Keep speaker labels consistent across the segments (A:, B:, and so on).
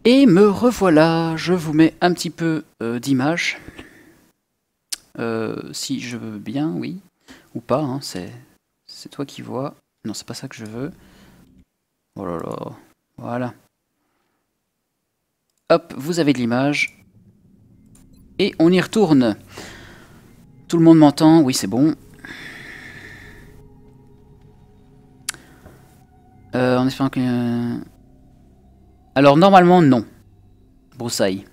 A: Et me revoilà, je vous mets un petit peu d'image. Si je veux bien, oui. Ou pas, hein, c'est toi qui vois. Non, c'est pas ça que je veux. Oh là là, voilà. Hop, vous avez de l'image. Et on y retourne. Tout le monde m'entend, oui c'est bon. En espérant que... Alors normalement non. Broussaille.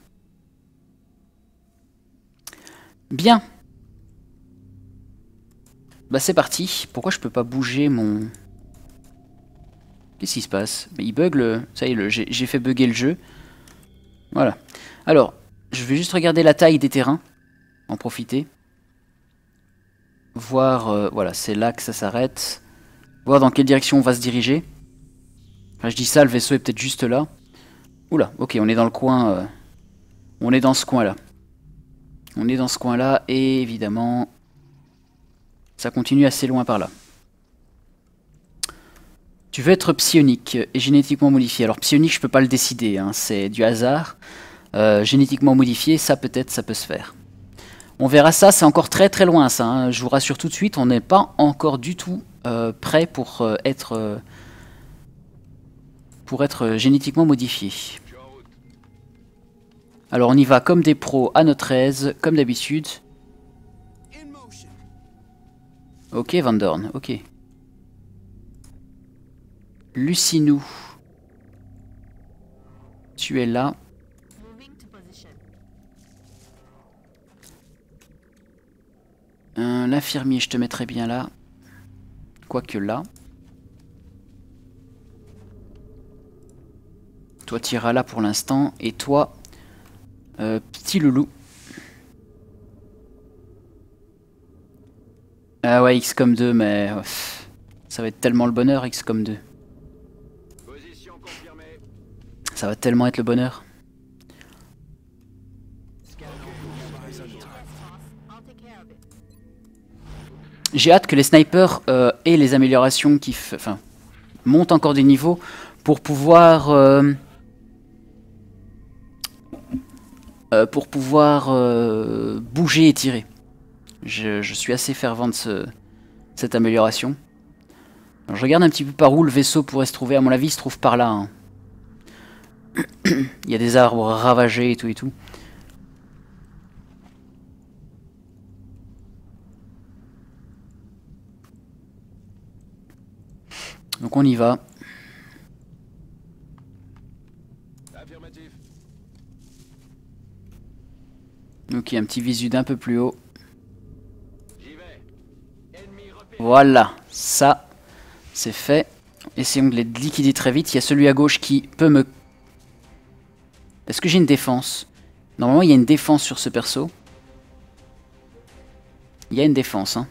A: Bien. Bah c'est parti. Pourquoi je peux pas bouger mon... Qu'est-ce qui se passe? Mais il bug le... Ça y est, j'ai fait bugger le jeu. Voilà. Alors, je vais juste regarder la taille des terrains. En profiter. Voir... voilà, c'est là que ça s'arrête. Voir dans quelle direction on va se diriger. Enfin, je dis ça, le vaisseau est peut-être juste là. Oula, ok, on est dans le coin... on est dans ce coin-là. On est dans ce coin-là, et évidemment... Ça continue assez loin par là. Tu veux être psionique et génétiquement modifié. Alors psionique, je peux pas le décider, hein, c'est du hasard. Génétiquement modifié, ça peut-être, ça peut se faire. On verra ça, c'est encore très très loin ça. Hein. Je vous rassure tout de suite, on n'est pas encore du tout prêt pour être génétiquement modifié. Alors on y va comme des pros à notre aise, comme d'habitude. Ok Van Dorn, ok. Lucinou. Tu es là. L'infirmier, je te mettrai bien là. Quoique là. Toi, tu iras là pour l'instant. Et toi, petit loulou. Ah ouais, XCOM 2, mais... ça va être tellement le bonheur, XCOM 2. Ça va tellement être le bonheur. J'ai hâte que les snipers aient les améliorations qui montent encore des niveaux pour pouvoir bouger et tirer. Je suis assez fervent de cette amélioration. Alors, je regarde un petit peu par où le vaisseau pourrait se trouver. À mon avis, il se trouve par là. Hein. Il y a des arbres ravagés et tout et tout. Donc on y va. Ok, un petit visu d'un peu plus haut. Voilà, ça, c'est fait. Essayons de les liquider très vite. Il y a celui à gauche qui peut me... Est-ce que j'ai une défense? Normalement, il y a une défense sur ce perso. Il y a une défense. Hein.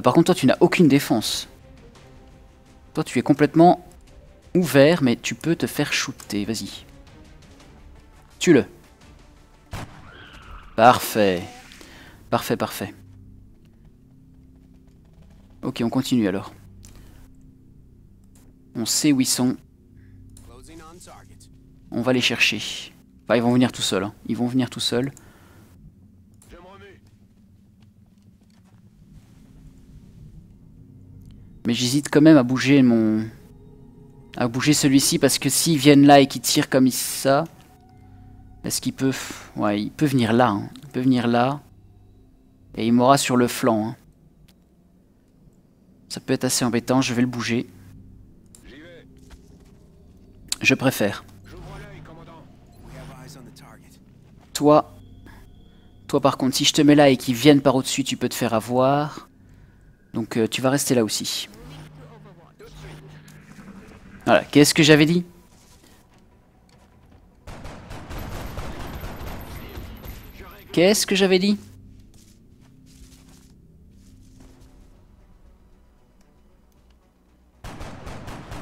A: Par contre, toi, tu n'as aucune défense. Toi, tu es complètement ouvert, mais tu peux te faire shooter. Vas-y. Tue-le. Parfait. Parfait, parfait. Ok, on continue alors. On sait où ils sont. On va les chercher. Enfin, ils vont venir tout seuls. Hein. Ils vont venir tout seuls. Mais j'hésite quand même à bouger mon... à bouger celui-ci parce que s'ils viennent là et qu'ils tirent comme ça... Est-ce qu'il peut... Ouais, il peut venir là. Hein. Il peut venir là. Et il m'aura sur le flanc. Hein. Ça peut être assez embêtant. Je vais le bouger. Je préfère. Toi... Toi par contre, si je te mets là et qu'ils viennent par au-dessus, tu peux te faire avoir. Donc tu vas rester là aussi. Voilà, qu'est-ce que j'avais dit? Qu'est-ce que j'avais dit?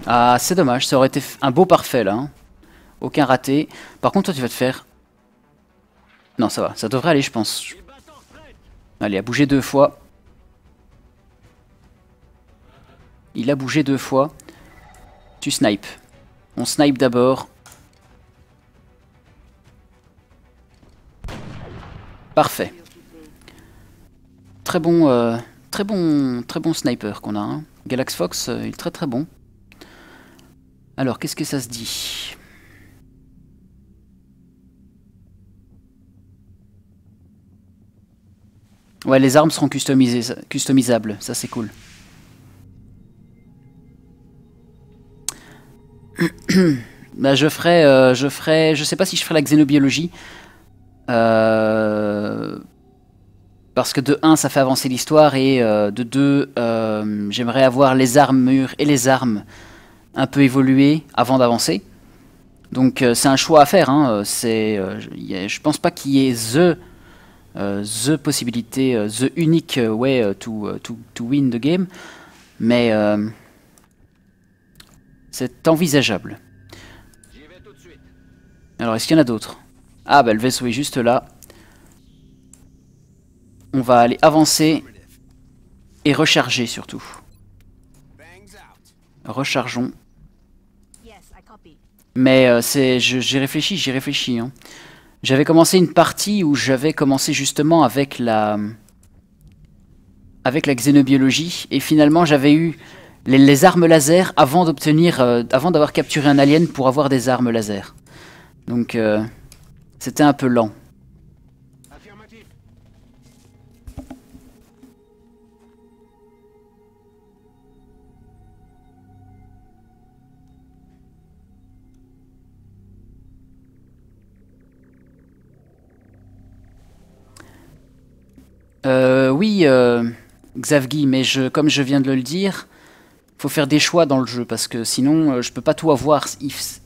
A: Ah, c'est dommage, ça aurait été un beau parfait là. Hein. Aucun raté. Par contre, toi tu vas te faire... Non, ça va, ça devrait aller je pense. Allez, a bougé 2 fois. Il a bougé 2 fois. Tu snipes. On snipe d'abord. Parfait. Très bon, très bon sniper qu'on a. Hein. Galax Fox, il est très très bon. Alors, qu'est-ce que ça se dit? Ouais, les armes seront customisables, ça c'est cool. Bah, je sais pas si je ferai la xénobiologie. Parce que de 1, ça fait avancer l'histoire, et de 2, j'aimerais avoir les armures et les armes un peu évoluées avant d'avancer. Donc c'est un choix à faire. Hein. Je pense pas qu'il y ait the possibilité, the unique way to win the game, mais c'est envisageable. Alors, est-ce qu'il y en a d'autres? Ah, bah le vaisseau est juste là. On va aller avancer et recharger surtout. Rechargeons. Mais j'y réfléchis. Hein. J'avais commencé une partie où j'avais commencé justement avec la xénobiologie, et finalement j'avais eu les armes laser avant d'avoir capturé un alien pour avoir des armes laser. Donc c'était un peu lent. Oui, Xavgi, mais comme je viens de le dire, faut faire des choix dans le jeu, parce que sinon je peux pas tout avoir.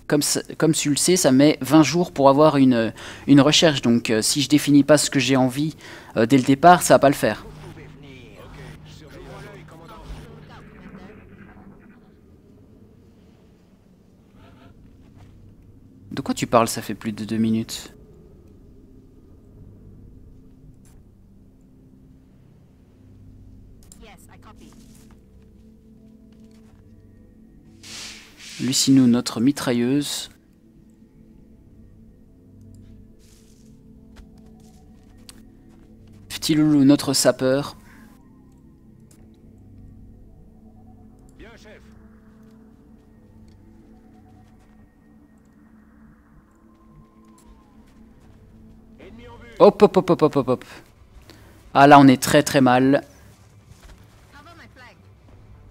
A: Comme tu le sais, ça met 20 jours pour avoir une recherche, donc si je définis pas ce que j'ai envie dès le départ, ça va pas le faire. De quoi tu parles? Ça fait plus de 2 minutes. Lucinou, notre mitrailleuse. Ftiloulou, notre sapeur.
B: Bien, chef. Ennemi en vue.
A: Hop, hop, hop, hop, hop, hop, hop. Ah là, on est très très mal.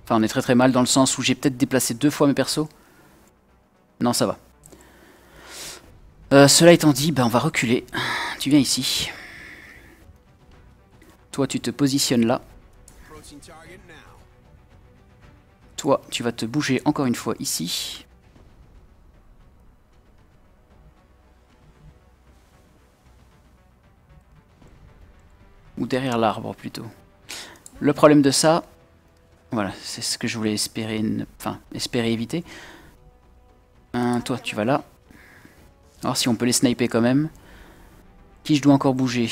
A: Enfin, on est très très mal dans le sens où j'ai peut-être déplacé 2 fois mes persos. Non, ça va. Cela étant dit, on va reculer. Tu viens ici. Toi, tu te positionnes là. Toi, tu vas te bouger encore une fois ici. Ou derrière l'arbre, plutôt. Le problème de ça... Voilà, c'est ce que je voulais espérer éviter. Toi, tu vas là. Alors si on peut les sniper quand même. Qui je dois encore bouger?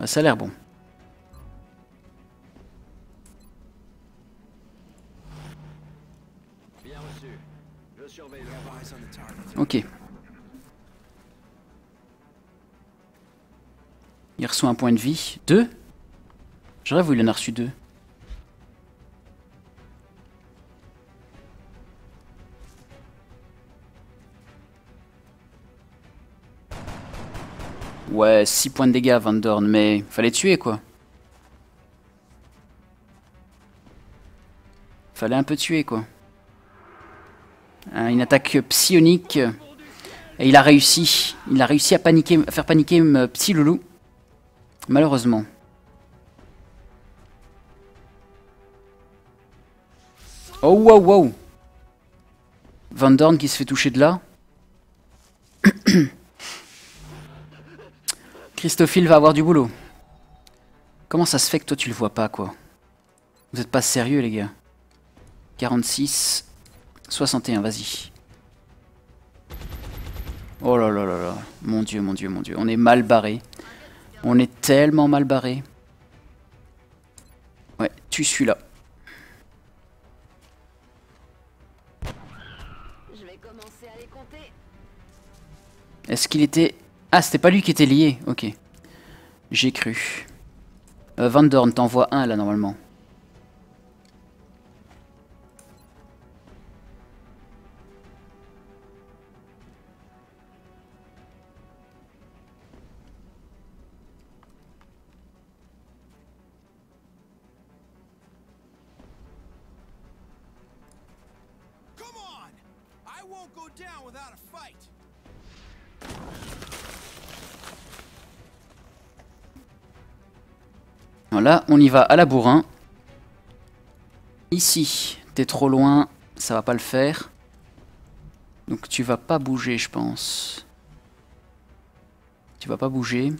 A: Ça a l'air bon. Ok. Il reçoit un point de vie. 2? J'aurais voulu en avoir reçu 2. Ouais, 6 points de dégâts, Van Dorn, mais fallait tuer, quoi. Fallait un peu tuer, quoi. Une attaque psionique. Et il a réussi. Il a réussi à faire paniquer Petit Loulou. Malheureusement. Oh, wow, wow. Van Dorn qui se fait toucher de là. Christophile va avoir du boulot. Comment ça se fait que toi tu le vois pas, quoi? Vous êtes pas sérieux, les gars? 46, 61, vas-y. Oh là là là là. Mon dieu, mon dieu, mon dieu. On est mal barré. On est tellement mal barré. Ouais, tu suis là. Est-ce qu'il était... Ah, c'était pas lui qui était lié. Ok. J'ai cru. Van Dorn t'envoie un là normalement. Voilà, on y va à la bourrin. Ici, t'es trop loin, ça va pas le faire. Donc tu vas pas bouger, je pense. Tu vas pas bouger.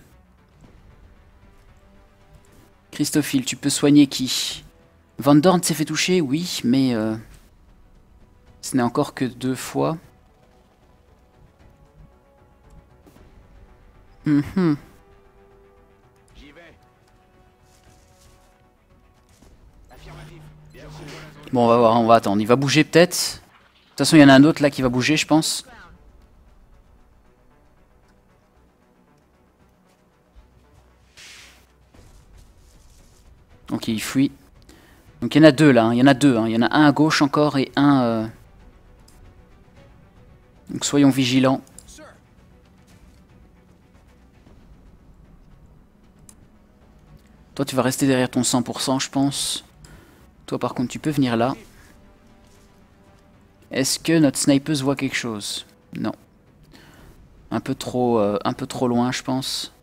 A: Christophile, tu peux soigner qui? Van Dorn s'est fait toucher, oui, mais ce n'est encore que 2 fois. Mhm.
B: J'y vais. Affirmatif. Bien sûr.
A: Bon, on va voir, on va attendre. Il va bouger peut-être. De toute façon, il y en a un autre là qui va bouger, je pense. Ok, il fuit. Donc il y en a 2 là, hein. Il y en a 2. Hein. Il y en a un à gauche encore et un... Donc soyons vigilants. Toi, tu vas rester derrière ton 100%, je pense. Toi, par contre, tu peux venir là. Est-ce que notre snipeuse voit quelque chose? Non. Un peu trop loin, je pense.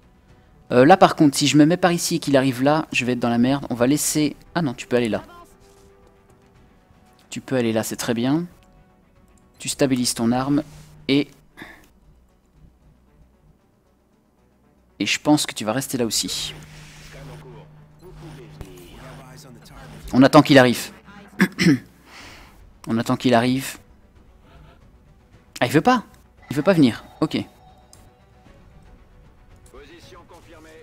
A: Là, par contre, si je me mets par ici et qu'il arrive là, je vais être dans la merde. On va laisser... Ah non, tu peux aller là. Tu peux aller là, c'est très bien. Tu stabilises ton arme. Et je pense que tu vas rester là aussi. On attend qu'il arrive. On attend qu'il arrive. Ah, il veut pas. Il veut pas venir. Ok.
B: Position confirmée.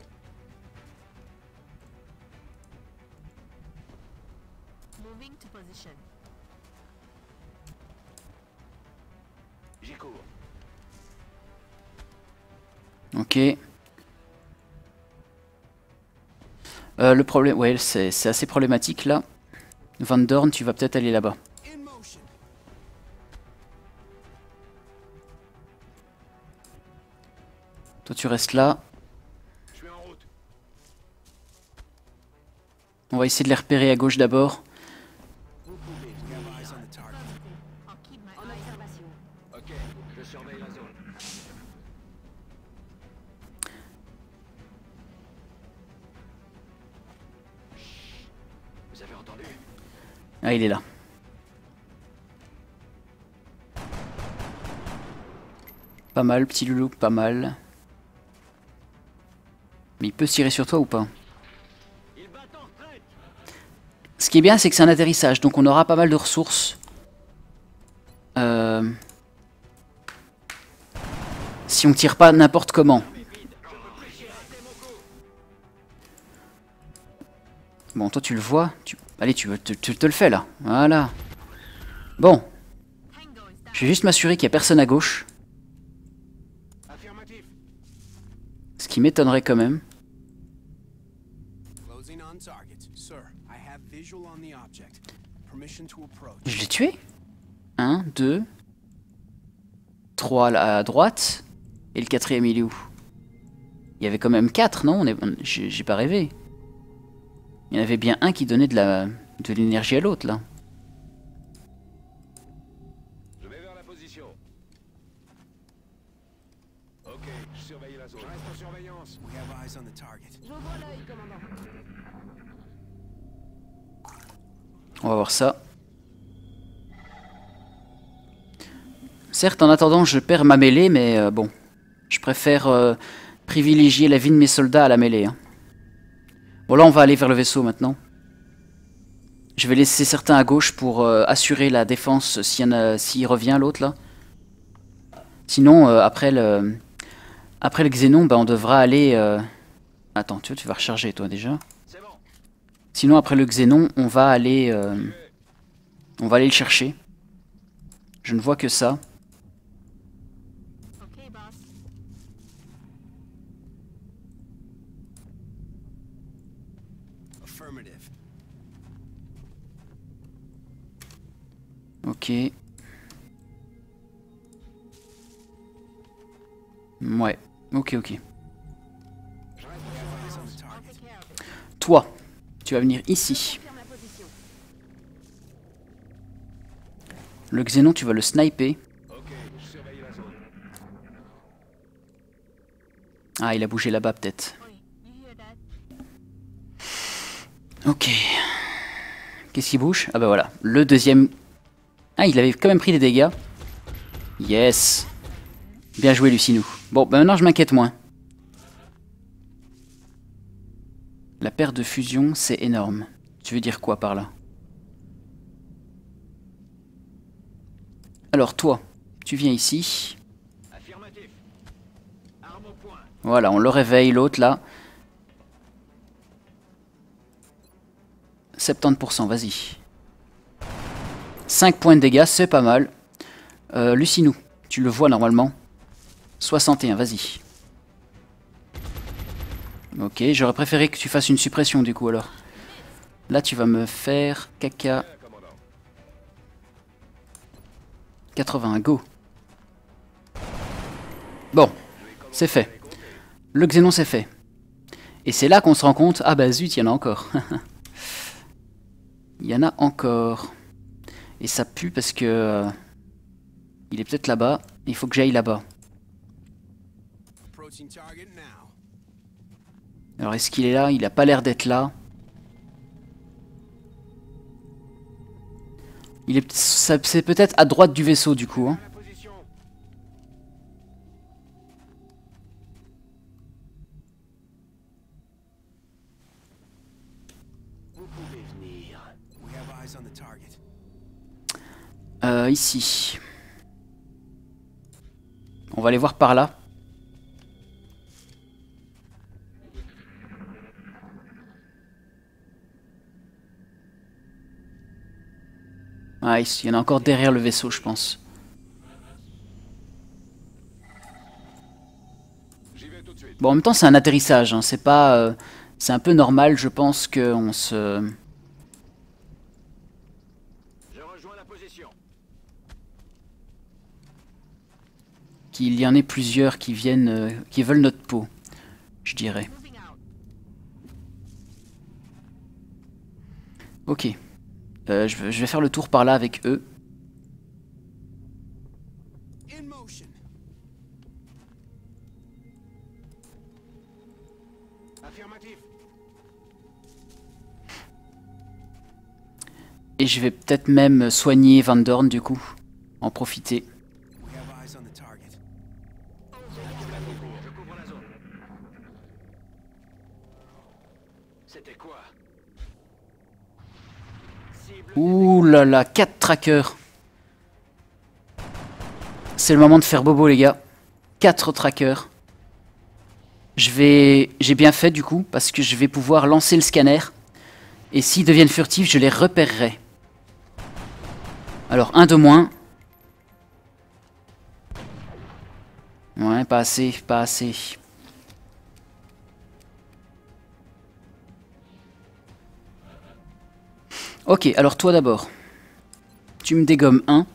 C: Moving to position.
B: J'y cours.
A: Ok. Le problème... Ouais, c'est assez problématique là. Van Dorn, tu vas peut-être aller là-bas. Toi, tu restes là.
B: Je suis en route.
A: On va essayer de les repérer à gauche d'abord.
C: I'll keep my eye observation.
B: Ok, je surveille la zone. Chut. Vous avez entendu?
A: Ah, il est là. Pas mal, petit loulou, pas mal. Mais il peut tirer sur toi ou pas?
B: Il bat en retraite.
A: Ce qui est bien, c'est que c'est un atterrissage, donc on aura pas mal de ressources. Si on tire pas n'importe comment. Bon, toi tu le vois. Allez, tu te le fais là. Voilà. Bon.
C: Tango is down.
A: Je vais juste m'assurer qu'il n'y a personne à gauche.
B: Affirmatif.
A: Ce qui m'étonnerait quand même.
D: Closing on target. Sir, I have visual on the object. Permission to approach.
A: Je l'ai tué. 1, 2, 3 là à droite. Et le quatrième, il est où? Il y avait quand même 4, non? J'ai pas rêvé. Il y en avait bien un qui donnait de l'énergie à l'autre, là.
B: Je vais vers la position. Ok, je surveille la zone. Je reste en surveillance.
D: We have eyes on the target.
C: J'ouvre l'œil, commandant.
A: On va voir ça. Certes, en attendant, je perds ma mêlée, mais bon. Je préfère privilégier la vie de mes soldats à la mêlée. Hein. Bon, là, on va aller vers le vaisseau maintenant. Je vais laisser certains à gauche pour assurer la défense s'il revient, l'autre, là. Sinon, après le Xénon, bah, on devra aller... Attends, tu vas recharger, toi, déjà.
B: C'est bon.
A: Sinon, après le Xénon, on va aller le chercher. Je ne vois que ça.
C: Ok, boss.
A: Ouais, ok.
B: Je reste sur
D: On the
B: surveillance.
D: target.
A: Toi, tu vas venir ici.
C: Confirme la position.
A: Le Xénon, tu vas le sniper.
B: Ok, je surveille la zone.
A: Ah, il a bougé là-bas peut-être.
C: Oui, you hear that?
A: Ok. Qu'est-ce qui bouge? Ah bah voilà, le deuxième... Ah, il avait quand même pris des dégâts. Yes. Bien joué, Lucinou. Bon, bah maintenant je m'inquiète moins. La paire de fusion, c'est énorme. Tu veux dire quoi par là? Alors toi, tu viens ici.
B: Affirmatif. Arme au point.
A: Voilà, on le réveille, l'autre là. 70%, vas-y. 5 points de dégâts, c'est pas mal. Lucinou, tu le vois normalement. 61, vas-y. Ok, j'aurais préféré que tu fasses une suppression du coup alors. Là tu vas me faire caca.
B: Bien, commandant.
A: 81, go. Bon, c'est fait. Le Xénon c'est fait. Et c'est là qu'on se rend compte, ah bah zut, il y en a encore. Il y en a encore. Et ça pue parce que... il est peut-être là-bas, il faut que j'aille là-bas.
D: Approaching target now.
A: Alors est-ce qu'il est là? Il a pas l'air d'être là. Il est, c'est peut-être à droite du vaisseau du coup. Hein.
B: La position. Vous pouvez venir.
D: We have eyes on the target.
A: Ici. On va aller voir par là. Ah, il y en a encore derrière le vaisseau, je pense.
B: J'y vais tout de suite.
A: Bon, en même temps, c'est un atterrissage. Hein. C'est pas... c'est un peu normal, je pense, qu'on se...
B: Je rejoins la position.
A: qu'il y en ait plusieurs qui viennent... qui veulent notre peau, je dirais.
C: Moving out.
A: Ok. Je vais faire le tour par là avec eux.
D: In motion.
B: Affirmatif.
A: Et je vais peut-être même soigner Van Dorn, du coup. En profiter.
D: We have eyes on the target.
B: Je couvre la zone. C'était quoi? Cible.
A: Ouh là là, 4 trackers. C'est le moment de faire bobo, les gars. 4 trackers. J'ai bien fait, du coup, parce que je vais pouvoir lancer le scanner. Et s'ils deviennent furtifs, je les repérerai. Alors, un de moins. Ouais, pas assez, pas assez. Ok, alors toi d'abord. Tu me dégommes un.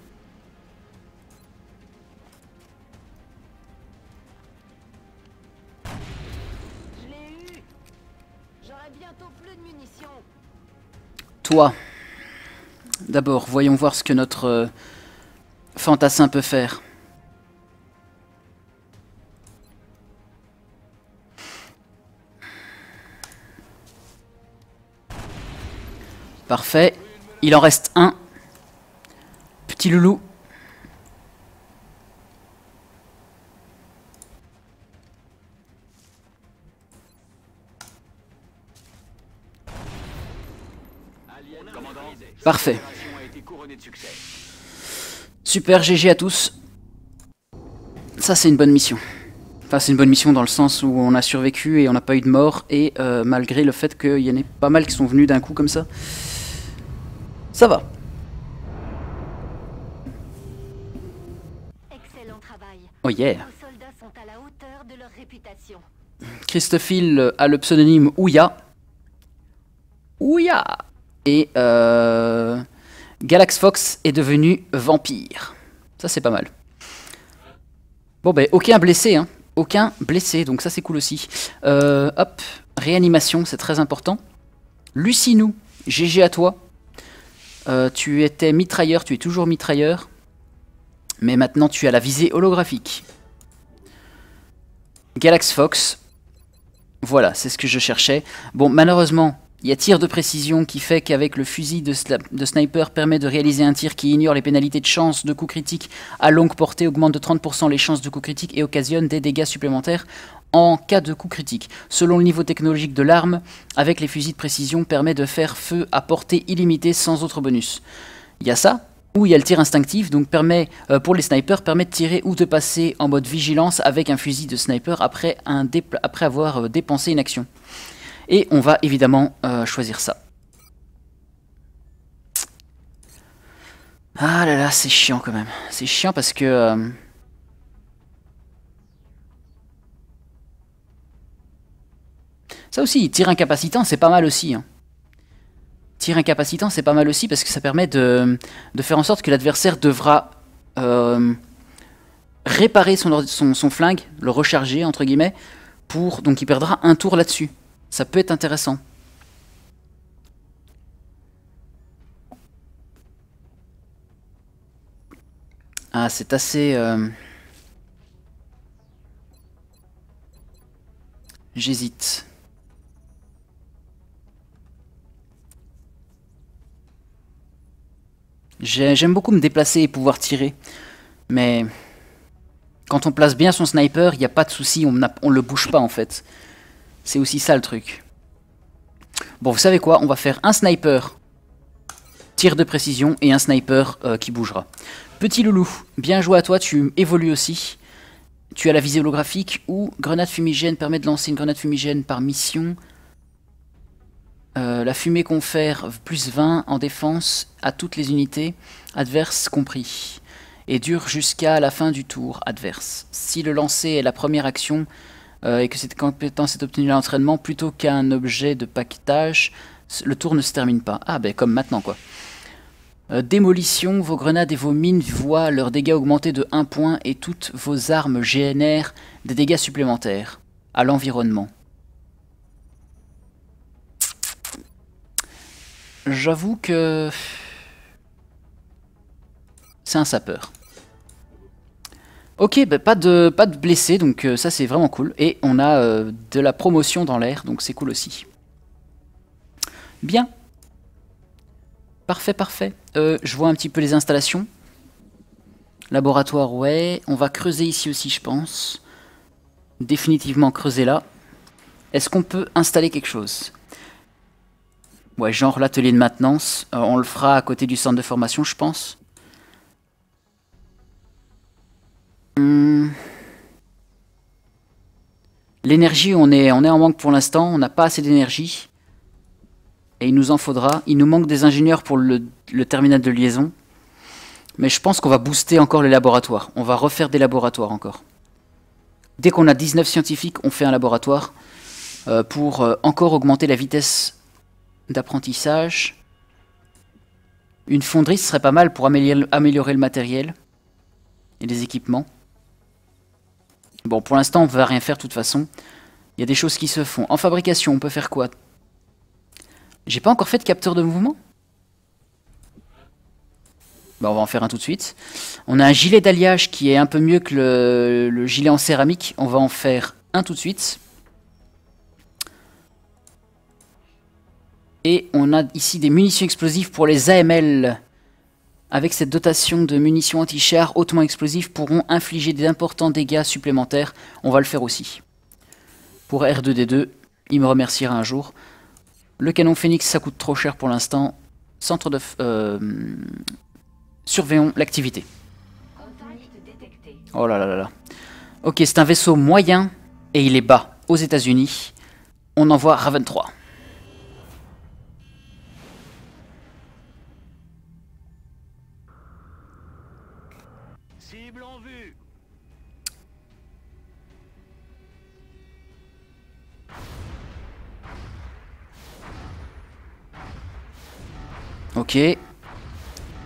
C: Je l'ai eu. J'aurai bientôt plus de munitions.
A: Toi. D'abord, voyons voir ce que notre fantassin peut faire. Parfait. Il en reste un. Petit loulou.
B: Alien commandant.
A: Parfait.
B: L'opération a été couronnée de succès.
A: Super, GG à tous. Ça, c'est une bonne mission. Enfin, c'est une bonne mission dans le sens où on a survécu et on n'a pas eu de mort. Et malgré le fait qu'il y en ait pas mal qui sont venus d'un coup comme ça. Ça va.
C: Excellent travail.
A: Oh yeah.
C: Nos soldats sont à la hauteur de leur réputation.
A: Christophile a le pseudonyme Ouya. Ouya. Et Galax Fox est devenu vampire. Ça, c'est pas mal. Bon, ben, aucun blessé, hein. aucun blessé, donc ça c'est cool aussi. Hop, réanimation, c'est très important. Lucinou, GG à toi. Tu étais mitrailleur, tu es toujours mitrailleur. Mais maintenant tu as la visée holographique. Galax Fox. Voilà, c'est ce que je cherchais. Bon, malheureusement, il y a tir de précision qui fait qu'avec le fusil de sniper permet de réaliser un tir qui ignore les pénalités de chance de coup critique à longue portée, augmente de 30% les chances de coup critique et occasionne des dégâts supplémentaires en cas de coup critique. Selon le niveau technologique de l'arme, avec les fusils de précision permet de faire feu à portée illimitée sans autre bonus. Il y a ça, ou il y a le tir instinctif, donc permet, pour les snipers, permet de tirer ou de passer en mode vigilance avec un fusil de sniper après avoir dépensé une action. Et on va évidemment choisir ça. Ah là là, c'est chiant quand même. C'est chiant parce que... Ça aussi, tir incapacitant, c'est pas mal aussi. Hein. Tir incapacitant, c'est pas mal aussi parce que ça permet de faire en sorte que l'adversaire devra réparer son flingue, le recharger, entre guillemets, donc il perdra un tour là-dessus. Ça peut être intéressant. Ah, c'est assez... J'hésite. J'aime beaucoup me déplacer et pouvoir tirer. Mais... Quand on place bien son sniper, il n'y a pas de souci, on le bouge pas en fait. C'est aussi ça le truc. Bon, vous savez quoi? On va faire un sniper tir de précision et un sniper qui bougera. Petit loulou, bien joué à toi, tu évolues aussi. Tu as la visée holographique ou grenade fumigène permet de lancer une grenade fumigène par mission. La fumée confère plus 20 en défense à toutes les unités, adverses compris, et dure jusqu'à la fin du tour adverse. Si le lancer est la première action et que cette compétence est obtenue à l'entraînement plutôt qu'un objet de paquetage, le tour ne se termine pas. Ah ben comme maintenant quoi. Démolition, vos grenades et vos mines voient leurs dégâts augmenter de 1 point et toutes vos armes génèrent des dégâts supplémentaires à l'environnement. J'avoue que c'est un sapeur. Ok, bah pas de blessés, donc ça c'est vraiment cool. Et on a de la promotion dans l'air, donc c'est cool aussi. Bien. Parfait, parfait. Je vois un petit peu les installations. Laboratoire, ouais. On va creuser ici aussi, je pense. Définitivement creuser là. Est-ce qu'on peut installer quelque chose? Ouais, genre l'atelier de maintenance. On le fera à côté du centre de formation, je pense. L'énergie, on est en manque pour l'instant. On n'a pas assez d'énergie. Et il nous en faudra. Il nous manque des ingénieurs pour le terminal de liaison. Mais je pense qu'on va booster encore les laboratoires. On va refaire des laboratoires encore. Dès qu'on a 19 scientifiques, on fait un laboratoire pour encore augmenter la vitesse d'apprentissage. Une fonderie, ce serait pas mal pour améliorer le matériel et les équipements. Bon, pour l'instant, on ne va rien faire de toute façon. Il y a des choses qui se font. En fabrication, on peut faire quoi? J'ai pas encore fait de capteur de mouvement? Bah, on va en faire un tout de suite. On a un gilet d'alliage qui est un peu mieux que le gilet en céramique. On va en faire un tout de suite. Et on a ici des munitions explosives pour les AML. Avec cette dotation de munitions anti-char hautement explosives pourront infliger d'importants dégâts supplémentaires. On va le faire aussi. Pour R2D2, il me remerciera un jour. Le canon Phoenix, ça coûte trop cher pour l'instant. Centre de... Surveillons l'activité. Oh là là là là. Ok, c'est un vaisseau moyen et il est bas aux États-Unis. On envoie Raven 3.
B: Cible en vue.
A: Ok.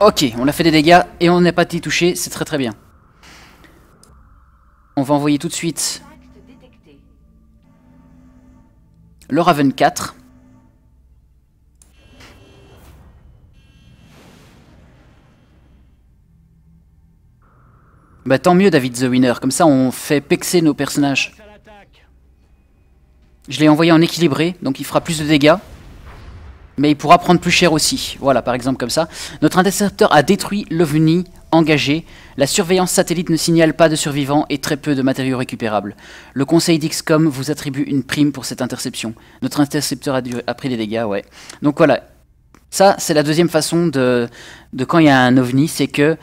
A: Ok, on a fait des dégâts et on n'a pas été touché, c'est très très bien. On va envoyer tout de suite Le Raven 4. Bah tant mieux David the Winner, comme ça on fait pexer nos personnages.
B: Passe à l'attaque.
A: Je l'ai envoyé en équilibré, donc il fera plus de dégâts. Mais il pourra prendre plus cher aussi. Voilà, par exemple comme ça. Notre intercepteur a détruit l'OVNI engagé. La surveillance satellite ne signale pas de survivants et très peu de matériaux récupérables. Le conseil d'XCOM vous attribue une prime pour cette interception. Notre intercepteur a pris des dégâts, ouais. Donc voilà. Ça, c'est la deuxième façon de quand il y a un OVNI, c'est que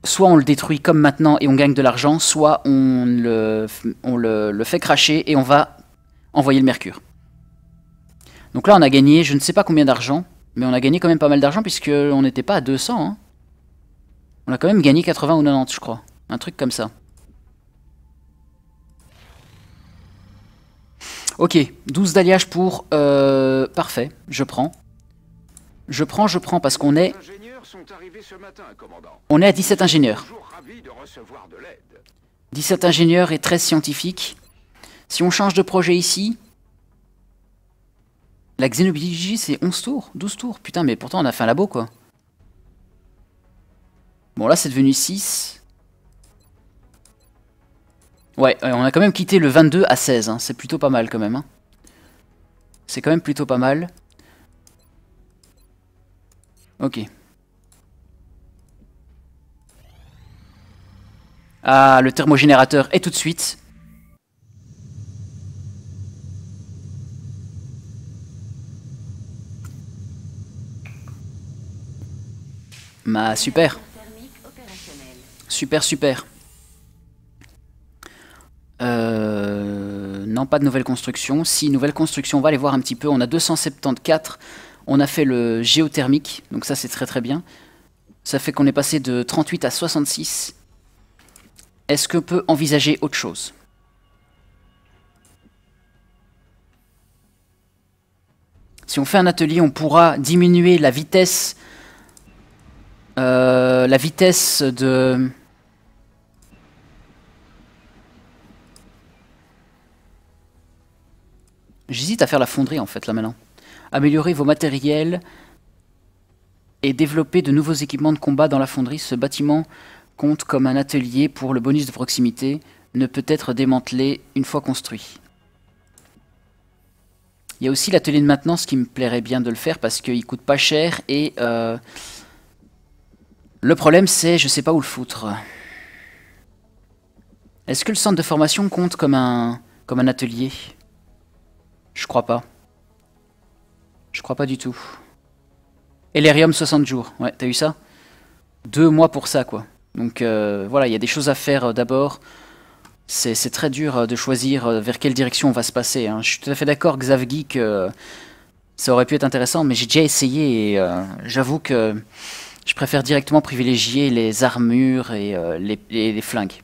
A: soit on le détruit comme maintenant et on gagne de l'argent, soit on le fait cracher et on va envoyer le mercure. Donc là on a gagné, je ne sais pas combien d'argent, mais on a gagné quand même pas mal d'argent puisqu'on n'était pas à 200. Hein. On a quand même gagné 80 ou 90 je crois, un truc comme ça. Ok, 12 d'alliage pour... parfait, je prends. Je prends parce qu'on est...
B: Les ingénieurs sont arrivés ce matin, commandant.
A: On est à 17 ingénieurs.
B: Toujours ravis de recevoir de l'aide.
A: 17 ingénieurs et 13 scientifiques. Si on change de projet ici... La xénobiologie c'est 11 tours, 12 tours. Putain mais pourtant on a fait un labo quoi. Bon là c'est devenu 6. Ouais, on a quand même quitté le 22 à 16. Hein. C'est plutôt pas mal quand même. Hein. C'est quand même plutôt pas mal. Ok. Ah, le thermogénérateur est tout de suite. Bah super. Super, super. Non, pas de nouvelle construction. Si, nouvelle construction, on va aller voir un petit peu. On a 274. On a fait le géothermique. Donc ça, c'est très très bien. Ça fait qu'on est passé de 38 à 66. Est-ce qu'on peut envisager autre chose? Si on fait un atelier, on pourra diminuer la vitesse... de... J'hésite à faire la fonderie en fait là maintenant. Améliorer vos matériels et développer de nouveaux équipements de combat dans la fonderie. Ce bâtiment compte comme un atelier pour le bonus de proximité. Ne peut être démantelé une fois construit. Il y a aussi l'atelier de maintenance qui me plairait bien de le faire parce qu'il coûte pas cher et... le problème c'est, je sais pas où le foutre. Est-ce que le centre de formation compte comme un atelier? Je crois pas. Je crois pas du tout. Elerium 60 jours. Ouais, t'as eu ça? 2 mois pour ça, quoi. Donc voilà, il y a des choses à faire d'abord. C'est très dur de choisir vers quelle direction on va se passer. Hein. Je suis tout à fait d'accord, Xavgi, que ça aurait pu être intéressant, mais j'ai déjà essayé et j'avoue que je préfère directement privilégier les armures et les flingues.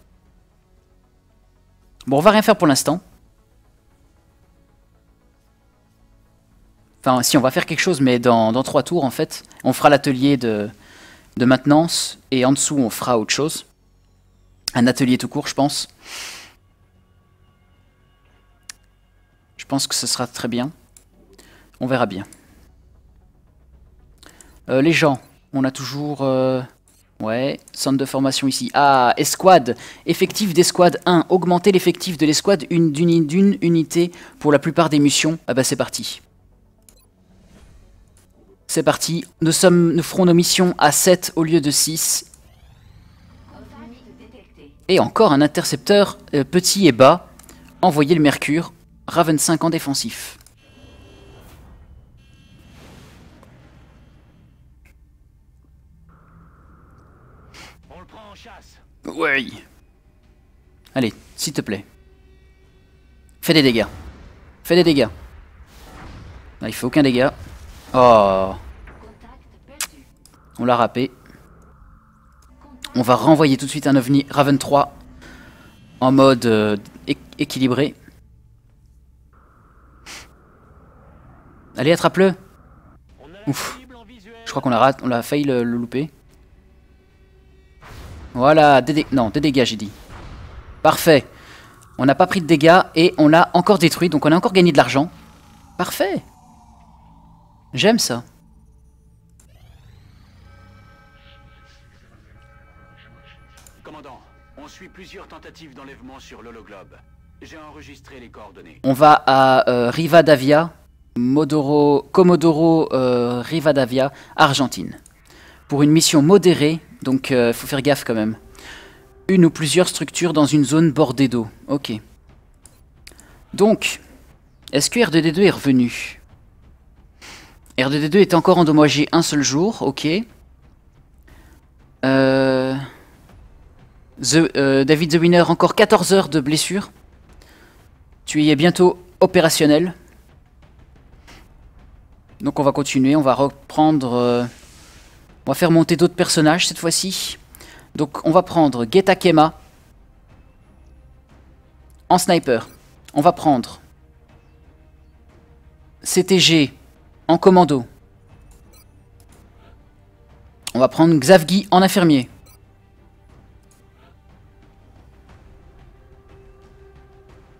A: Bon, on va rien faire pour l'instant. Enfin, si, on va faire quelque chose, mais dans 3 tours, en fait. On fera l'atelier de maintenance, et en dessous, on fera autre chose. Un atelier tout court, je pense. Je pense que ce sera très bien. On verra bien. Les gens, on a toujours... ouais, centre de formation ici. Ah, escouade. Effectif d'escouade 1. Augmenter l'effectif de l'escouade d'une unité pour la plupart des missions. Ah bah c'est parti. C'est parti. Nous ferons nos missions à 7 au lieu de 6. Et encore un intercepteur petit et bas. Envoyer le mercure. Raven 5 en défensif.
B: On le prend en chasse.
A: Ouais. Allez, s'il te plaît. Fais des dégâts. Fais des dégâts. Ah, il fait aucun dégât. Oh. On l'a râpé. On va renvoyer tout de suite un OVNI Raven 3 en mode équilibré. Allez, attrape-le. Ouf. Je crois qu'on l'a failli le louper. Voilà, des dégâts j'ai dit. Parfait. On n'a pas pris de dégâts et on l'a encore détruit, donc on a encore gagné de l'argent. Parfait. J'aime ça.
B: Commandant, on suit plusieurs tentatives d'enlèvement sur l'hologlobe. J'ai enregistré les coordonnées.
A: On va à Rivadavia, Comodoro Rivadavia, Argentine. Pour une mission modérée, donc faut faire gaffe quand même. Une ou plusieurs structures dans une zone bordée d'eau. Ok. Donc, est-ce que R2D2 est revenu? R2D2 est encore endommagé un seul jour, ok. David The Winner, encore 14 heures de blessure. Tu y es bientôt opérationnel. Donc on va continuer, on va reprendre... on va faire monter d'autres personnages cette fois-ci. Donc on va prendre Getakema en sniper. On va prendre CTG en commando. On va prendre Xavgi en infirmier.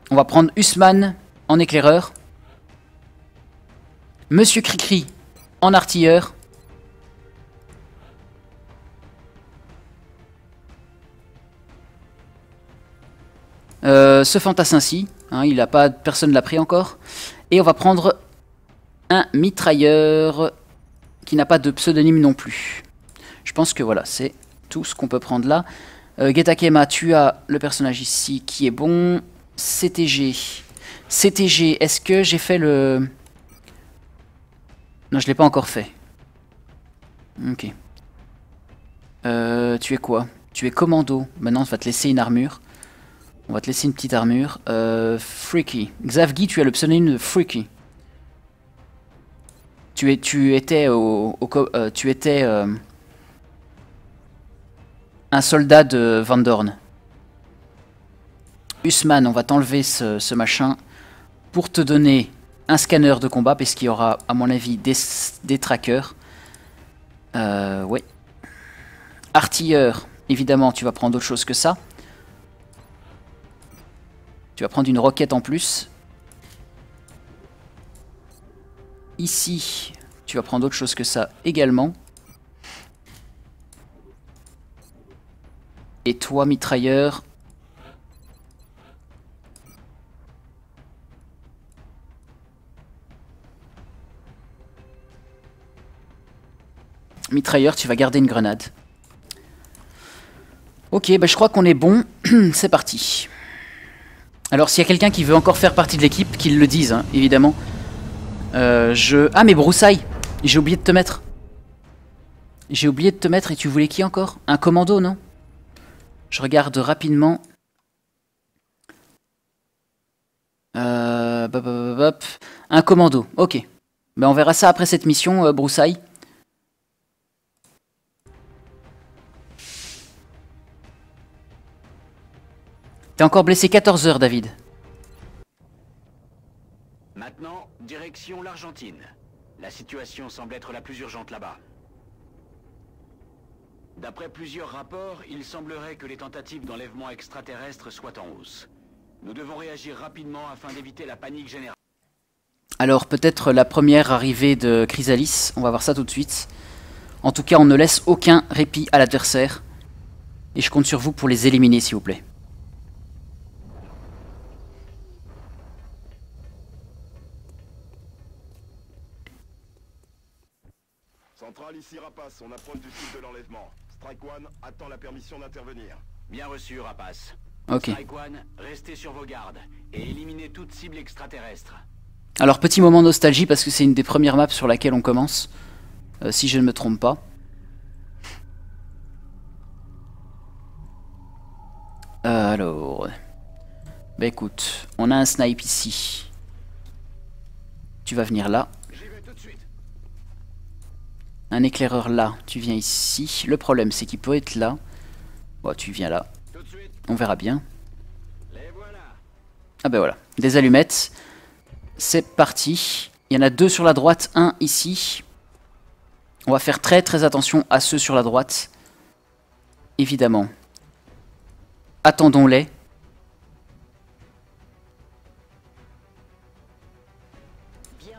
A: On va prendre Usman en éclaireur. Monsieur Cricri en artilleur. Ce fantassin-ci, hein, il a pas, personne l'a pris encore. Et on va prendre un mitrailleur qui n'a pas de pseudonyme non plus. Je pense que voilà, c'est tout ce qu'on peut prendre là. Getakema, tu as le personnage ici qui est bon. CTG. CTG, est-ce que j'ai fait le... Non, je l'ai pas encore fait. Ok. Tu es quoi? Tu es commando. Maintenant, on va te laisser une armure. On va te laisser une petite armure. Freaky. Xavgi, tu as le pseudonyme de Freaky. Tu étais un soldat de Van Dorn. Usman, on va t'enlever ce machin pour te donner un scanner de combat, parce qu'il y aura, à mon avis, des trackers. Ouais. Artilleur, évidemment, tu vas prendre autre chose que ça. Tu vas prendre une roquette en plus. Ici, tu vas prendre autre chose que ça également. Et toi, mitrailleur... Mitrailleur, tu vas garder une grenade. Ok, bah je crois qu'on est bon. C'est parti. Alors, s'il y a quelqu'un qui veut encore faire partie de l'équipe, qu'il le dise, hein, évidemment. Ah, mais Broussaille, j'ai oublié de te mettre. J'ai oublié de te mettre, et tu voulais qui encore? Un commando, non? Je regarde rapidement. Un commando, ok. Ben, on verra ça après cette mission, Broussaille. T'es encore blessé 14 heures, David.
B: Maintenant, direction l'Argentine. La situation semble être la plus urgente là-bas. D'après plusieurs rapports, il semblerait que les tentatives d'enlèvement extraterrestre soient en hausse. Nous devons réagir rapidement afin d'éviter la panique générale.
A: Alors peut-être la première arrivée de Chrysalis, on va voir ça tout de suite. En tout cas, on ne laisse aucun répit à l'adversaire. Et je compte sur vous pour les éliminer, s'il vous plaît.
E: Centrale ici Rapace, on approche du site de l'enlèvement. Strike One attend la permission d'intervenir.
B: Bien reçu, Rapace.
A: Ok.
B: Strike One, restez sur vos gardes et éliminez toute cible extraterrestre.
A: Alors petit moment nostalgie parce que c'est une des premières maps sur laquelle on commence. Si je ne me trompe pas. Alors... Bah écoute, on a un snipe ici. Tu vas venir là.
B: J'y vais tout de suite.
A: Un éclaireur là, tu viens ici. Le problème c'est qu'il peut être là. Bon, tu viens là.
B: Tout de suite.
A: On verra bien.
B: Les voilà.
A: Ah ben voilà, des allumettes. C'est parti. Il y en a deux sur la droite, un ici. On va faire très très attention à ceux sur la droite. Évidemment. Attendons-les.
C: Bien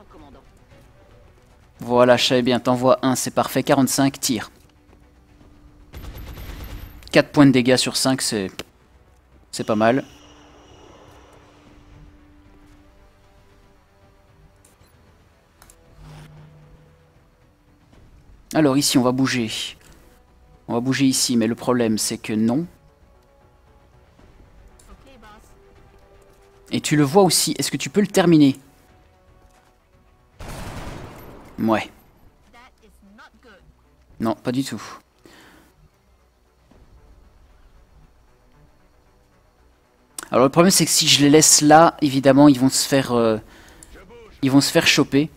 A: Voilà, je savais bien, t'envoies un, c'est parfait. 45, tire. 4 points de dégâts sur 5, c'est pas mal. Alors ici, on va bouger. On va bouger ici, mais le problème, c'est que non. Et tu le vois aussi. Est-ce que tu peux le terminer? Ouais. Non, pas du tout. Alors le problème c'est que si je les laisse là, évidemment ils vont se faire choper.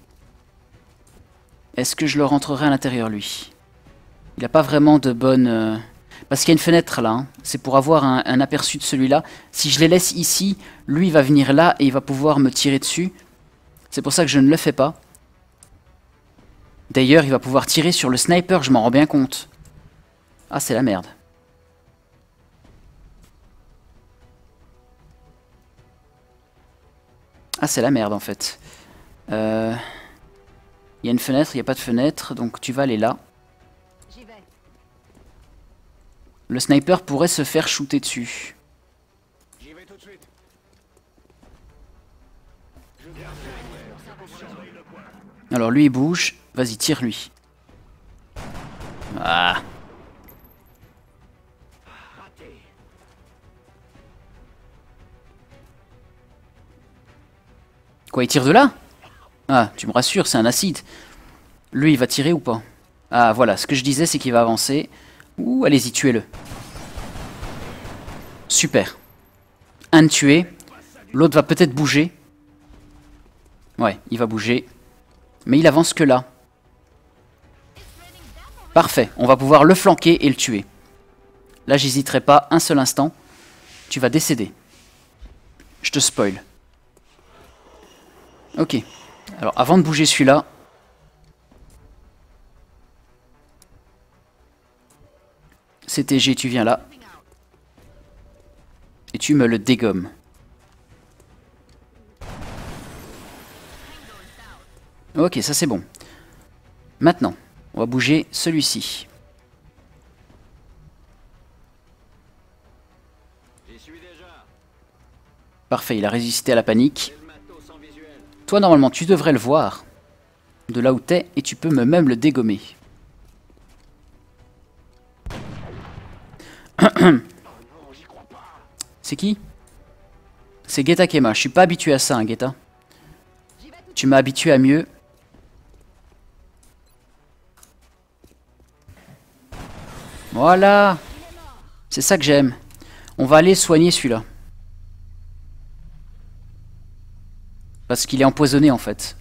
A: Est-ce que je le rentrerai à l'intérieur lui? Il n'a pas vraiment de bonne... Parce qu'il y a une fenêtre là, hein. C'est pour avoir un aperçu de celui-là. Si je les laisse ici, lui il va venir là et il va pouvoir me tirer dessus. C'est pour ça que je ne le fais pas. D'ailleurs il va pouvoir tirer sur le sniper, je m'en rends bien compte. Ah c'est la merde. Ah, c'est la merde en fait. Il y a une fenêtre, il n'y a pas de fenêtre, donc tu vas aller là. Le sniper pourrait se faire shooter dessus.
E: J'y vais tout de suite.
A: Alors lui il bouge, vas-y tire lui. Ah. Quoi, il tire de là? Ah, tu me rassures, c'est un acide. Lui, il va tirer ou pas? Ah, voilà, ce que je disais, c'est qu'il va avancer. Ouh, allez-y, tuez-le. Super. Un de tué. L'autre va peut-être bouger. Ouais, il va bouger. Mais il avance que là. Parfait, on va pouvoir le flanquer et le tuer. Là, j'hésiterai pas un seul instant. Tu vas décéder. Je te spoil. Ok. Alors, avant de bouger celui-là... CTG, tu viens là. Et tu me le dégommes. Ok, ça c'est bon. Maintenant, on va bouger celui-ci. Parfait, il a résisté à la panique. Toi, normalement, tu devrais le voir. De là où t'es, et tu peux même le dégommer. C'est qui? C'est Geta Kema. Je suis pas habitué à ça, hein, Geta. Tu m'as habitué à mieux. Voilà. C'est ça que j'aime. On va aller soigner celui-là. Parce qu'il est empoisonné en fait.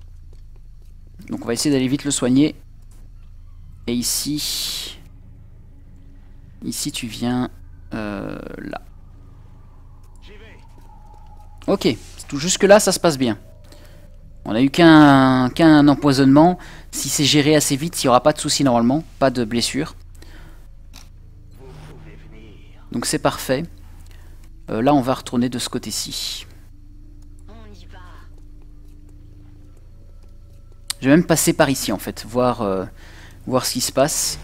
A: Donc on va essayer d'aller vite le soigner. Et ici... Ici tu viens... là. Ok. Jusque là ça se passe bien. On a eu qu'un empoisonnement. Si c'est géré assez vite, il n'y aura pas de souci normalement. Pas de blessure. Donc c'est parfait. Là on va retourner de ce côté-ci. Je vais même passer par ici en fait, voir ce qui se passe.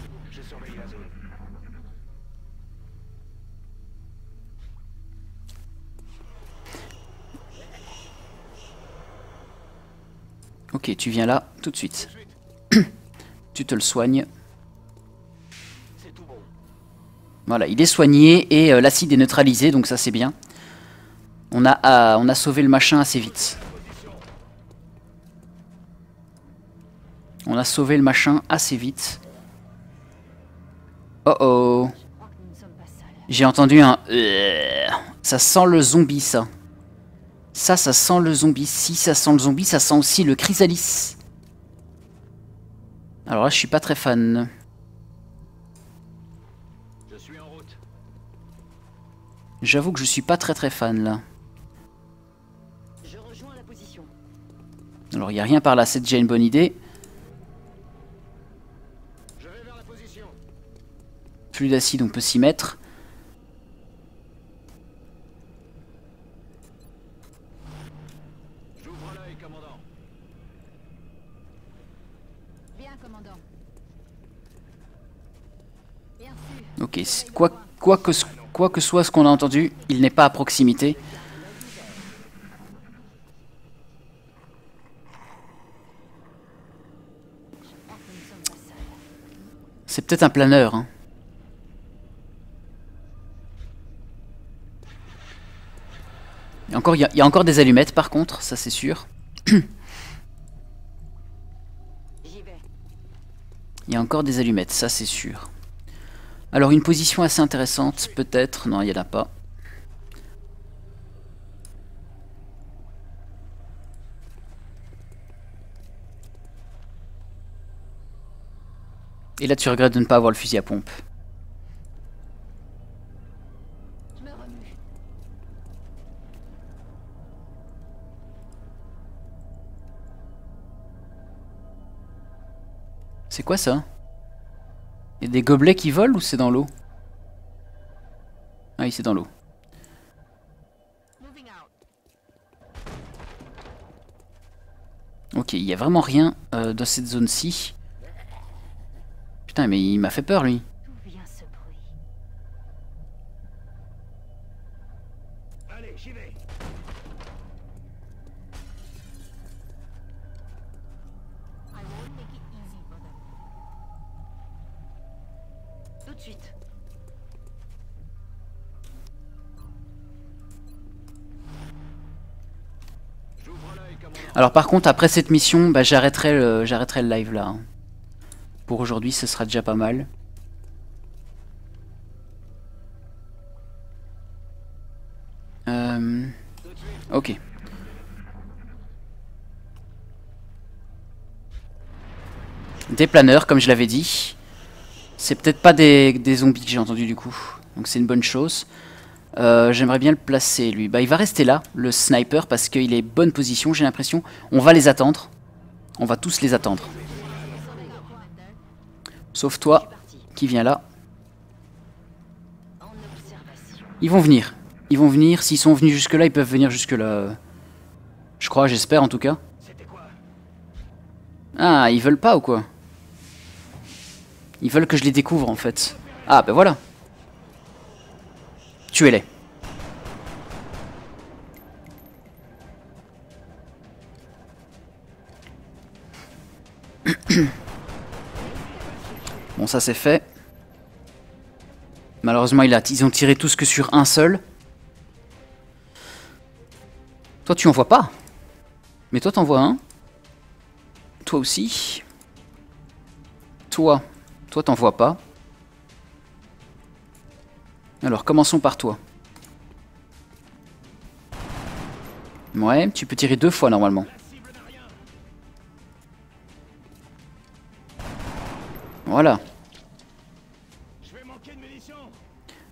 A: Ok, tu viens là tout de suite. Tu te le soignes. Voilà, il est soigné et l'acide est neutralisé, donc ça c'est bien. On a sauvé le machin assez vite. On a sauvé le machin assez vite. Oh oh. J'ai entendu un... Ça sent le zombie, ça. Ça sent le zombie. Si ça sent le zombie, ça sent aussi le chrysalis. Alors là, je suis pas très fan. J'avoue que je suis pas très fan, là. Alors, il n'y a rien par là, c'est déjà une bonne idée. Plus d'acide, on peut s'y mettre.
C: Bien. commandant.
A: Ok, quoi que soit ce qu'on a entendu, il n'est pas à proximité. C'est peut-être un planeur, hein. Il y a encore des allumettes par contre, ça c'est sûr. Il y a encore des allumettes, ça c'est sûr. Alors une position assez intéressante, peut-être. Non, il n'y en a pas. Et là tu regrettes de ne pas avoir le fusil à pompe.
C: Je me remue.
A: C'est quoi ça? Il y a des gobelets qui volent ou c'est dans l'eau? Ah oui, c'est dans l'eau.
C: Moving out.
A: Ok, il n'y a vraiment rien dans cette zone-ci. Putain, mais il m'a fait peur lui.
C: D'où vient ce bruit?
E: Allez, j'y vais.
C: I won't make it easy for them. Tout de suite.
A: Alors par contre, après cette mission, bah, j'arrêterai le live là, hein. Pour aujourd'hui, ce sera déjà pas mal. Ok. Des planeurs, comme je l'avais dit. C'est peut-être pas des zombies que j'ai entendus du coup. Donc c'est une bonne chose. J'aimerais bien le placer lui. Bah il va rester là, le sniper, parce qu'il est bonne position, j'ai l'impression. On va les attendre. On va tous les attendre. Sauf toi, qui vient là.
C: En observation.
A: Ils vont venir. Ils vont venir. S'ils sont venus jusque là, ils peuvent venir jusque là. Je crois, j'espère en tout cas. Ah, ils veulent pas ou quoi? Ils veulent que je les découvre en fait. Ah, ben voilà. Tuez-les. Bon, ça c'est fait. Malheureusement, ils ont tiré tous que sur un seul. Toi, tu en vois pas. Mais toi, t'en vois un. Toi aussi. Toi t'en vois pas. Alors, commençons par toi. Ouais, tu peux tirer 2 fois normalement. Voilà.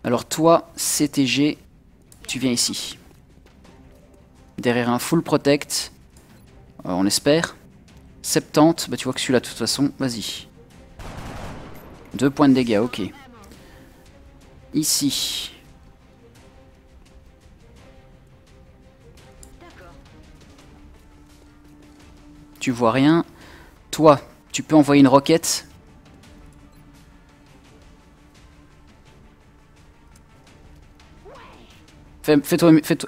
A: Alors toi, CTG, tu viens ici. Derrière un full protect. On espère. 70, bah tu vois que celui-là de toute façon, vas-y. 2 points de dégâts, ok. Ici. Tu vois rien. Toi, tu peux envoyer une roquette.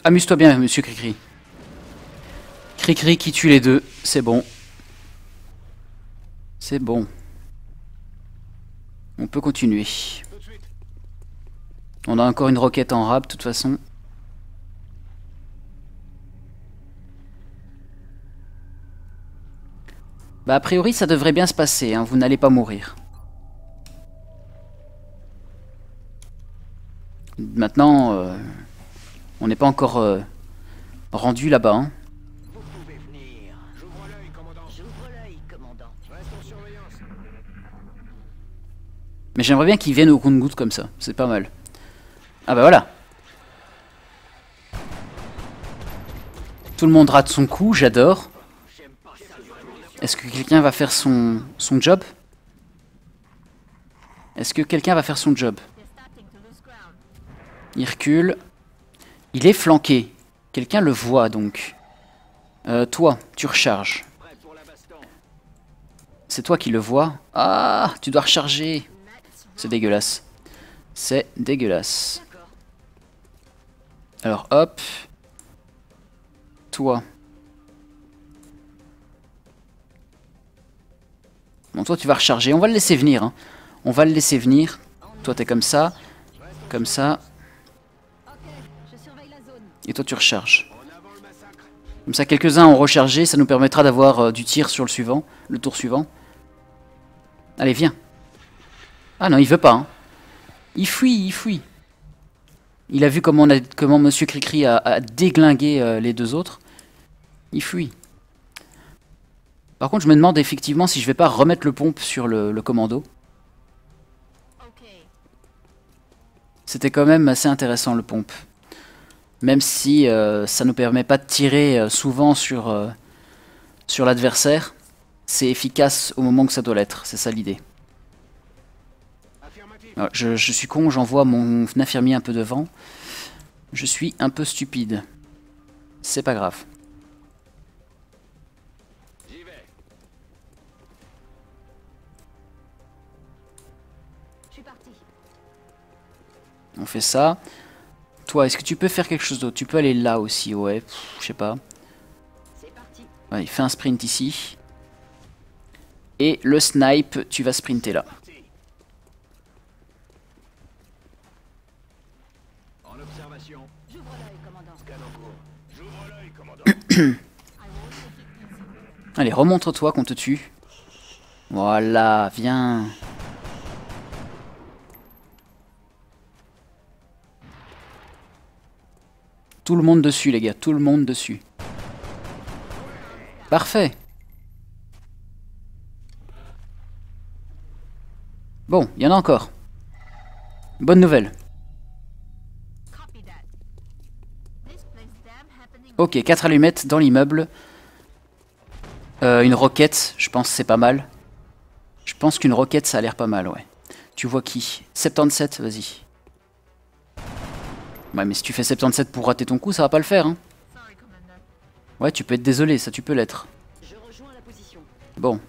A: Amuse-toi bien, monsieur Cricri. Cricri qui tue les deux, c'est bon. C'est bon. On peut continuer. On a encore une roquette en rab, de toute façon. Bah a priori ça devrait bien se passer, hein. Vous n'allez pas mourir. Maintenant, on n'est pas encore rendu là-bas, hein.
B: Vous pouvez venir.
E: J'ouvre l'œil, commandant.
C: J'ouvre l'œil, commandant.
E: Reste en surveillance.
A: Mais j'aimerais bien qu'ils viennent au compte-gouttes comme ça, c'est pas mal. Ah bah voilà. Tout le monde rate son coup, j'adore. Est-ce que quelqu'un va faire son job? Est-ce que quelqu'un va faire son job?
C: They're starting to lose ground.
A: Il recule. Il est flanqué. Quelqu'un le voit donc. Toi, tu recharges. C'est toi qui le vois. Ah, tu dois recharger. C'est dégueulasse. C'est dégueulasse.
C: D'accord.
A: Alors hop. Toi. Bon, toi tu vas recharger. On va le laisser venir. Hein. On va le laisser venir. Toi t'es comme ça. Comme ça.
C: Ok, je surveille la zone.
A: Et toi tu recharges. Comme ça quelques-uns ont rechargé. Ça nous permettra d'avoir du tir sur le suivant. Le tour suivant. Allez viens. Ah non il veut pas. Hein. Il fuit, il fuit. Il a vu comment Monsieur Cricri a déglingué les deux autres. Il fuit. Par contre, je me demande effectivement si je vais pas remettre le pompe sur le commando.
C: Ok.
A: C'était quand même assez intéressant le pompe. Même si ça ne nous permet pas de tirer souvent sur l'adversaire, c'est efficace au moment que ça doit l'être. C'est ça l'idée. Je suis con, j'envoie mon infirmier un peu devant. Je suis un peu stupide. C'est pas grave.
B: J'y vais.
C: Je suis parti.
A: On fait ça. Toi, est-ce que tu peux faire quelque chose d'autre? Tu peux aller là aussi, ouais. Je sais pas.
C: C'est parti.
A: Allez, fais un sprint ici. Et le snipe, tu vas sprinter là.
B: En observation.
C: J'ouvre l'œil, commandant.
B: Scan en cours. J'ouvre l'œil, commandant.
C: I will take it easy.
A: Allez, remontre-toi qu'on te tue. Voilà, viens. Tout le monde dessus, les gars. Tout le monde dessus. Parfait. Bon, il y en a encore. Bonne nouvelle.
C: Copy that. This place damn happening.
A: Ok, 4 allumettes dans l'immeuble. Une roquette, je pense que c'est pas mal. Je pense qu'une roquette, ça a l'air pas mal, ouais. Tu vois qui? 77, vas-y. Ouais, mais si tu fais 77 pour rater ton coup, ça va pas le faire, hein.
C: Sorry, commander.
A: Ouais, tu peux être désolé, ça tu peux l'être.
C: Je rejoins la position.
A: Bon.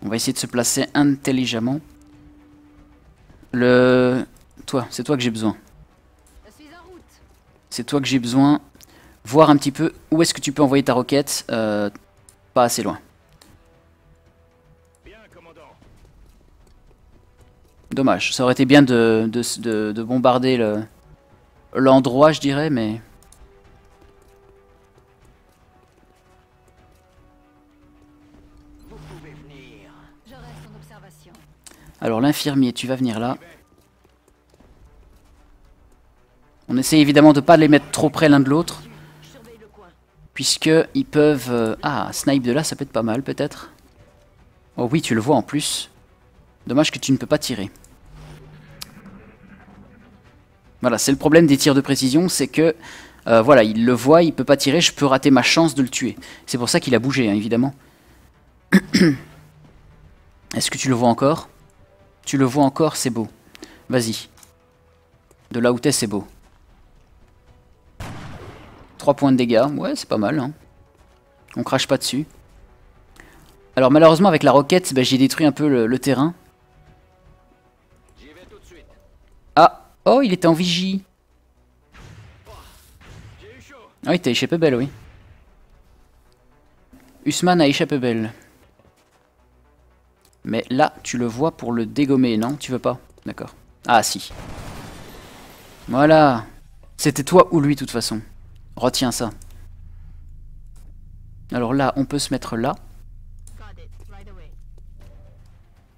A: On va essayer de se placer intelligemment. Toi, c'est toi que j'ai besoin.
C: Je suis en route.
A: C'est toi que j'ai besoin. Voir un petit peu où est-ce que tu peux envoyer ta roquette. Pas assez loin.
E: Bien, commandant.
A: Dommage. Ça aurait été bien de bombarder l'endroit, je dirais, mais...
B: Vous pouvez venir.
C: Je reste en observation.
A: Alors l'infirmier, tu vas venir là. On essaie évidemment de pas les mettre trop près l'un de l'autre.
C: Je surveille le coin.
A: Puisque ils peuvent... Ah, snipe de là, ça peut être pas mal peut-être. Oh oui, tu le vois en plus. Dommage que tu ne peux pas tirer. Voilà, c'est le problème des tirs de précision, c'est que... voilà, il le voit, il peut pas tirer, je peux rater ma chance de le tuer. C'est pour ça qu'il a bougé, hein, évidemment. Est-ce que tu le vois encore? Tu le vois encore, c'est beau. Vas-y. De là où t'es, c'est beau. 3 points de dégâts, ouais, c'est pas mal. Hein. On crache pas dessus. Alors malheureusement, avec la roquette, ben, j'ai détruit un peu le terrain.
B: J'y vais tout de suite.
A: Ah, oh, il était en vigie.
B: J'ai eu chaud.
A: Ah oui, t'as échappé belle, oui. Usman a échappé belle. Mais là, tu le vois pour le dégommer, non? Tu veux pas? D'accord. Ah, si. Voilà. C'était toi ou lui, de toute façon. Retiens ça. Alors là, on peut se mettre là.
C: Got it. Right away.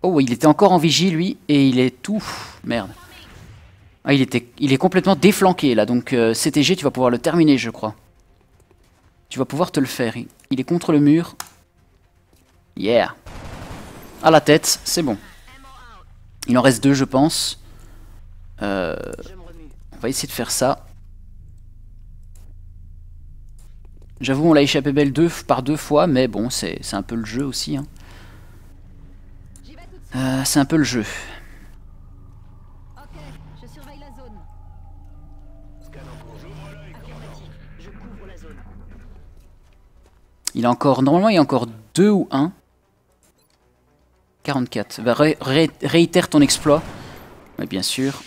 A: Oh, il était encore en vigie, lui, et il est tout... Merde. Ah, il est complètement déflanqué, là, donc CTG, tu vas pouvoir le terminer, je crois. Tu vas pouvoir te le faire. Il est contre le mur. Yeah. À la tête, c'est bon. Il en reste 2, je pense.
C: Je me remue.
A: On va essayer de faire ça. J'avoue, on l'a échappé belle par 2 fois, mais bon, c'est un peu le jeu aussi. Hein.
C: J'y vais tout de suite.
A: C'est un peu le jeu.
C: Ok, je surveille la zone.
B: Scan en cours. J'ouvre l'œil,
C: Affirmatif. Je couvre la zone.
A: Il a encore... Normalement, il y a encore 2 ou 1. 44. Bah, réitère ton exploit. Oui, bien sûr.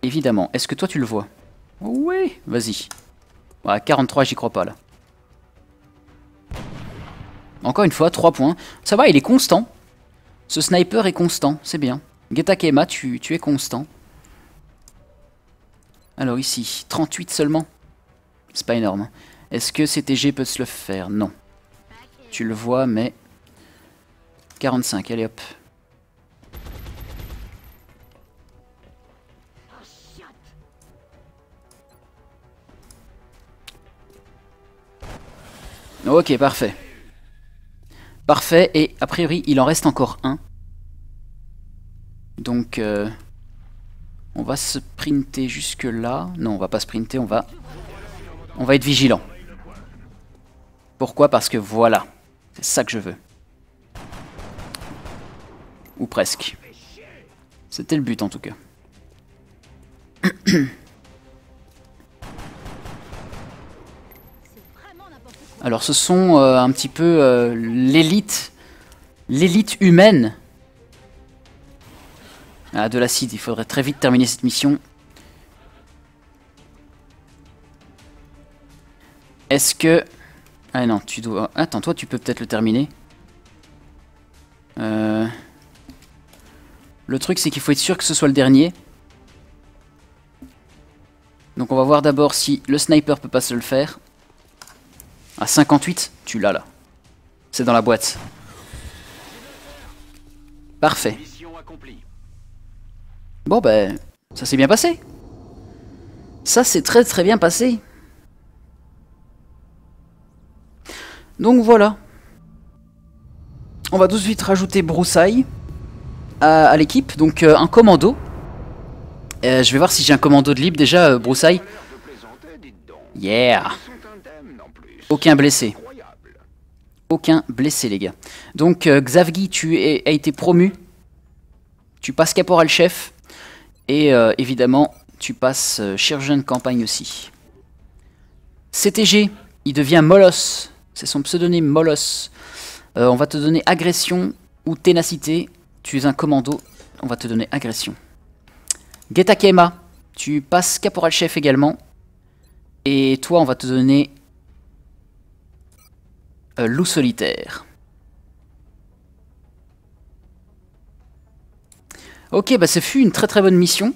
A: Évidemment. Est-ce que toi tu le vois? Oui, vas-y. Ouais, 43, j'y crois pas là. Encore une fois, 3 points. Ça va, il est constant. Ce sniper est constant, c'est bien. Getakema, tu es constant. Alors ici, 38 seulement. C'est pas énorme. Est-ce que CTG peut se le faire? Non. Tu le vois, mais... 45, allez hop. Ok, parfait. Parfait, et a priori, il en reste encore un. Donc, on va se sprinter jusque là. Non, on va pas sprinter, on va être vigilant. Pourquoi? Parce que voilà, c'est ça que je veux. Ou presque. C'était le but en tout cas. Alors ce sont un petit peu l'élite humaine. Ah, de l'acide, il faudrait très vite terminer cette mission. Est-ce que... Ah non, tu dois... Attends, toi tu peux peut-être le terminer. Le truc c'est qu'il faut être sûr que ce soit le dernier. Donc on va voir d'abord si le sniper peut pas se le faire. À 58, tu l'as là. C'est dans la boîte. Parfait. Bon ben, ça s'est bien passé. Ça s'est très très bien passé. Donc voilà. On va tout de suite rajouter Broussaille à l'équipe. Donc un commando. Je vais voir si j'ai un commando de libre déjà, Broussaille. Yeah. Aucun blessé. Aucun blessé les gars. Donc Xavgi, tu as été promu. Tu passes caporal chef. Et évidemment, tu passes chirurgien de campagne aussi. CTG, il devient Molos. C'est son pseudonyme Molos. On va te donner agression ou ténacité. Tu es un commando. On va te donner agression. Getakema, tu passes caporal chef également. Et toi, on va te donner loup solitaire. Ok, bah ça fut une très très bonne mission.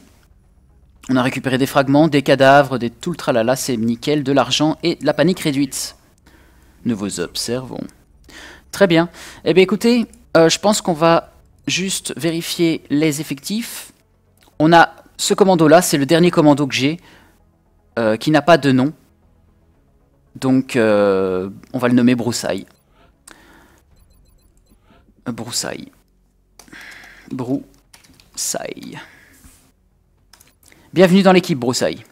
A: On a récupéré des fragments, des cadavres, des tout le tralala, c'est nickel, de l'argent et de la panique réduite. Nous vous observons. Très bien. Eh bien écoutez, je pense qu'on va juste vérifier les effectifs. On a ce commando-là, c'est le dernier commando que j'ai, qui n'a pas de nom. Donc, on va le nommer Broussaille. Broussaille. Broussaille. Bienvenue dans l'équipe, Broussaille.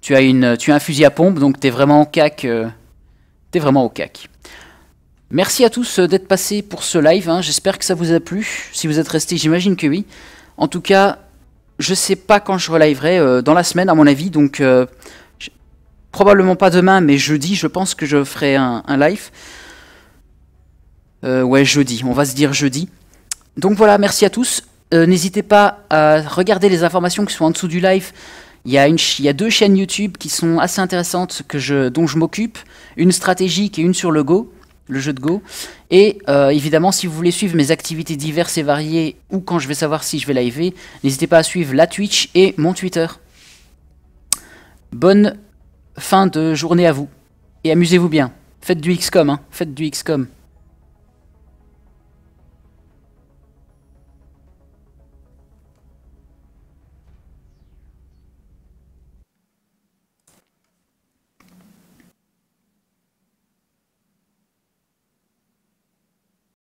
A: Tu as un fusil à pompe, donc t'es vraiment au cac. T'es vraiment au cac. Merci à tous d'être passés pour ce live. Hein. J'espère que ça vous a plu. Si vous êtes restés, j'imagine que oui. En tout cas, je sais pas quand je reliverai. Dans la semaine, à mon avis. Donc, probablement pas demain, mais jeudi. Je pense que je ferai un live. Ouais, jeudi. On va se dire jeudi. Donc voilà, merci à tous. N'hésitez pas à regarder les informations qui sont en dessous du live. Il y a 2 chaînes YouTube qui sont assez intéressantes dont je m'occupe. Une stratégique et une sur le Go, le jeu de Go. Et évidemment, si vous voulez suivre mes activités diverses et variées ou quand je vais savoir si je vais liver, n'hésitez pas à suivre la Twitch et mon Twitter. Bonne fin de journée à vous. Et amusez-vous bien. Faites du XCOM, hein. Faites du XCOM.